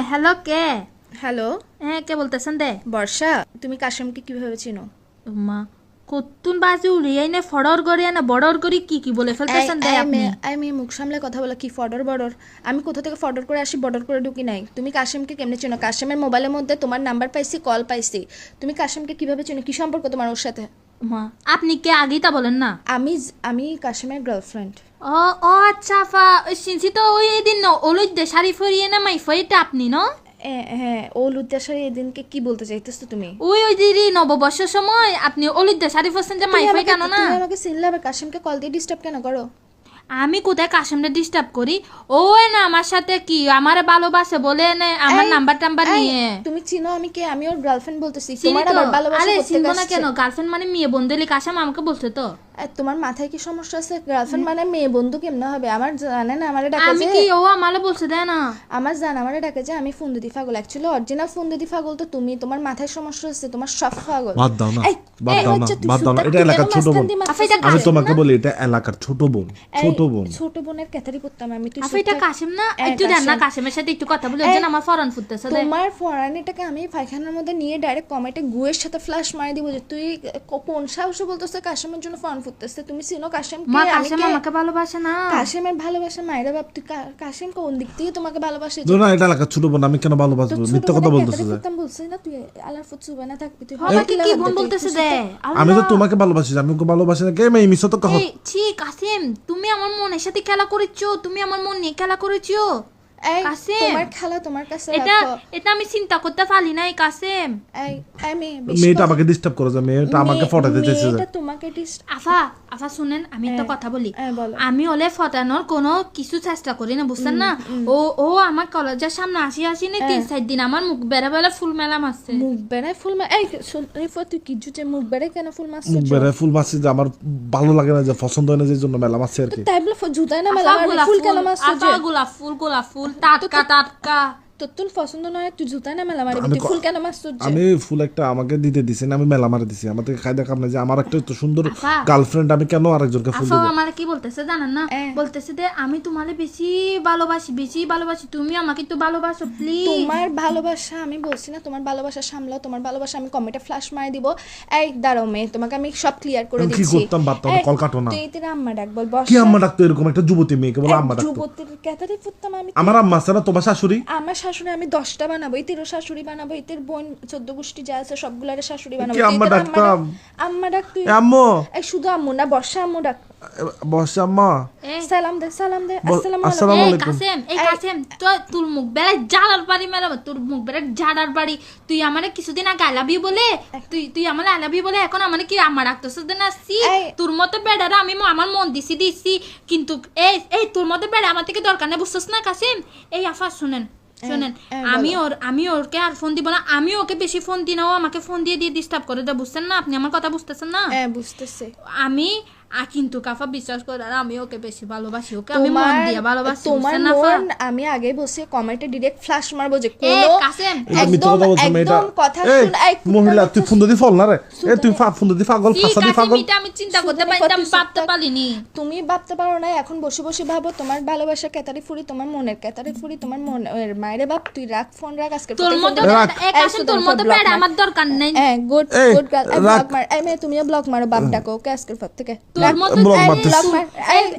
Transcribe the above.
Hello কে? Hello, হ্যাঁ কে বলতেছেন দে? বর্ষা, তুমি কাশেমকে কিভাবে চিনো? মা কত্তুন বাজে উড়িয়াই না ফড়র গড়িয়া না বড়র গড়ি কি বলে ফেলতেছেন দে আপনি? আমি মুখ সামলে কথা বলা কি ফডর বর্ডর? আমি কোথা থেকে ফডর করে আসি, বর্ডর করে ঢুকি নাই। তুমি কাশেমকে কেমনে চিনো? কাশেমের মোবাইলের মধ্যে তোমার নাম্বার পাইছি, কল পাইছি। তুমি কাশেমকে কিভাবে চিনো? কি সম্পর্ক তোমার ওর সাথে? মা আপনি কে আগেই তা বলেন না? আমি কাশেমের গার্লফ্রেন্ড। ও ও আচ্ছা ফা ওই সিনসি তো ওই দিন ন ওলই দে শাড়ি ফরিয়ে না মাই ফইটা আপনি ন? হ্যাঁ, ও লুদ্দাসারি এদিনকে কি বলতে চাইতেছো তুমি? ওই দিদি নববর্ষের সময় আপনি ওলই দে শাড়ি ফরছেন যে মাই ফই কেন না? তুমি আমাকে চিনলে, আবার কাশেমকে কল দিয়ে ডিস্টার্ব কেন করো? আমি কোথায় কাশেমরে ডিস্টার্ব করি? ও না আমার সাথে কি আমারে ভালোবাসে বলে না আমার নাম্বার টাম্বার নিয়ে। তুমি চিনো আমি কে? আমি ওর গার্লফ্রেন্ড বলতেছি। চিনি তোমার তো। আবার ভালোবাসা আরে করতে চিনবো না আসছে। কেন? গার্লফ্রেন্ড মানে মেয়ে বন্ধুলি কাশেম আমাকে বলছে তো। তোমার মাথায় কি সমস্যা আছে? গার্লফ্রেন্ড মানে মেয়ে বন্ধু কেমনে হবে? আমার জানে না, আমারে ডাকে আমি যে কি ও আমারে বলছে দেয় না? আমার জান আমারে ডাকে যে আমি ফোন দিদি পাগল। অ্যাকচুয়ালি অরিজিনাল ফোন দিদি পাগল তো তুমি। তোমার মাথায় সমস্যা আছে, তোমার সব পাগল। বাদ দাও না, এই, বাদ এই দাও না, হচ্ছে তুই বাদ দাও না। সুতার এটা এলাকার তুলে ছোট বোন। মাঝখান দিয়ে মারছিস। আফা, এটা আমি কাশেম তোমাকে না? বলি এটা এলাকার ছোট বোন, ছোট বোন। ছোট বোনের ক্যাথারি করতাম আমি। তুই আফা এটা সুতার- কাশেম না? এই, একটু দেন না কাশেম। কাশেমের সাথে একটু কথা বলি। ওই জন্য আমার ফরান ফুটতেছে দে। তোমার ফরানিটাকে আমি পায়খানার মধ্যে নিয়ে ডাইরেক্ট কমেটে গুয়ের সাথে ফ্লাশ মারি দিব যে তুই কোন সাহসে বলতেছে কাশেমের জন্য ফরান ফুটতেছে। তুমি চিনো কাশেম মা কে? আমি কাশেম কে? আমাকে ভালোবাসে না। কাশেমের ভালোবাসা মায়েরা বাপ। তুই কাশেম কোন দিক থেকে তোমাকে ভালোবাসে? না এটা এলাকার ছোট বোন, আমি কেন ভালোবাসবো? মিথ্যা কথা বলতেছে যে। বলছি না তুই আলার ফুট সুবে না থাকবি তুই। আমাকে কি বোন বলতেছে দে? আমি তো আল্লাহ। তোমাকে ভালোবাসি, আমি ওকে ভালোবাসি না। কে মেয়ে মিশো তো কহ। এই ছি কাসেম, তুমি আমার মনের সাথে খেলা করেছো, তুমি আমার মন নিয়ে খেলা করেছো। এই কাসেম। তোমার খেলা তোমার কাছে এটা রাখো। এটা আমি চিন্তা করতে পারি নাই কাসেম। এই আমি মেয়েটা আমাকে ডিস্টার্ব করে যে মেয়েটা আমাকে ফটাতে চাইছে যে। মেয়েটা তোমাকে আফা আফা শুনেন, আমি একটা কথা বলি। বলো। আমি ওলে ফটানোর কোনো কিছু চেষ্টা করি না, বুঝছেন না? ও আমার কলেজের সামনে আসি না 3-4 দিন আমার মুখ বেড়া বেড়া ফুল মেলা মারছে। মুখ বেড়ায় ফুল মা এই তুই কি জুতে মুখ বেড়ায় কেন ফুল মারছিস? মুখ বেড়ায় ফুল মারছি যে আমার ভালো লাগে না, যে পছন্দ হয় না, যে জন্য মেলা মারছি আর কি। তাই বলে জুতায় না মেলা মারবি? ফুল কেন মারছিস? আফা গোলাপ ফুল টাটকা টাটকা। তোর তুল পছন্দ নয়, তুই জুতায় না মেলা মারবি? আমি তুই ফুল কেন মারছিস? আমি ফুল একটা আমাকে দিতে দিছি না, আমি মেলা মারে দিছি। আমার থেকে খাই দেখাম না যে আমার একটা তো সুন্দর আফা। গার্লফ্রেন্ড, আমি কেন আরেকজনকে ফুল আফা দেবো? আমার কি বলতেছে জানেন না? বলতেছে যে আমি তোমারে বেশি ভালোবাসি, তুমি আমাকে একটু ভালোবাসো প্লিজ। তোমার ভালোবাসা আমি বলছি না, তোমার ভালোবাসা সামলাও। তোমার ভালোবাসা আমি কমেন্টে ফ্ল্যাশ মারি দিব। এই দাঁড়াও মেয়ে, তোমাকে আমি সব ক্লিয়ার করে আমি কি দিচ্ছি। করতাম ভাবতাম না, কল কাটো না। তুই তোর আম্মা ডাক বল। বস কি আম্মা ডাকতো? এরকম একটা যুবতী মেয়েকে বলে আম্মা ডাকতো? যুবতীর ক্যাথারি ফুটতাম আমি। আমার আম্মা আছে না, তোমার শাশুড়ি? আমার শাশুড়ি আমি 10টা বানাবো, ইতিরও শাশুড়ি বানাবো, ইতির বোন 14 গোষ্ঠী যা আছে সবগুলার শাশুড়ি বানাবো। কি আম্মা ডাকতাম? আম্মা ডাক তুই। আম্মু, এই শুধু আম্মু না, বর্ষা আম্মু ডাক। বসে আম্মা। সালাম দে আসসালামু আসসালামু আলাইকুম। আলাইকুম। এই কাসেম তো তোর মুখ বেড়া জালার বাড়ি মেলা, তোর মুখ বেড়া জালার বাড়ি। তুই আমারে কিছুদিন আগে আই লাভ ইউ বলে তুই আমার আই লাভ ইউ বলে এখন আমারে কি আম্মা ডাকতেছ না? সি তোর মতো বেড়ারা আমি আমার মন দিছি কিন্তু এই তোর মতো বেড়া আমার থেকে দরকার নেই, বুঝছস না কাসেম? এই আফা শুনেন আমি ওরকে আর ফোন দিব না। আমি ওকে বেশি ফোন দিই না, ও আমাকে ফোন দিয়ে ডিস্টার্ব করে দেয়, বুঝছেন না? আপনি আমার কথা বুঝতেছেন না? বুঝতেছে আমি কিন্তু কাফা বিশ্বাস করে আর আমি ওকে বেশি ভালোবাসি, ওকে আমি মন দিয়ে ভালোবাসি, তোমার বুঝছেন না আফা? মন আমি আগে বসে কমেন্টে ডাইরেক্ট ফ্ল্যাশ মারবো যে এই কোন কাসেম এটা মিথ্যা কথা বলছো মেয়েটা। একদম কথা এই শুন। এই মহিলা, তুই ফোন দিদি ফল না রে। এই তুই ফোন দিদি পাগল, কি ফাঁসা দি কাসেম, পাগল। এটা আমি চিন্তা করতে পারি না, আমি ভাবতে পারিনি। তুমি ভাবতে পারো না, এখন বসে বসে ভাবো। তোমার ভালোবাসা ক্যাতারি ফুরি, তোমার মনের ক্যাতারি ফুরি, তোমার মনের মায়েরে বাপ। তুই রাখ ফোন, রাখ আজকে তোর মতো এক কাসেম তোর মতো বেড়া আমার দরকার নেই। গুড এই, গার্ল। রাখ। ব্লক মার। এই মেয়ে তুমিও ব্লক মারো, বাপ ডাকো ওকে আজকের পর থেকে। তোর মতো ব্লক মারতেছি। ব্লক মার। এই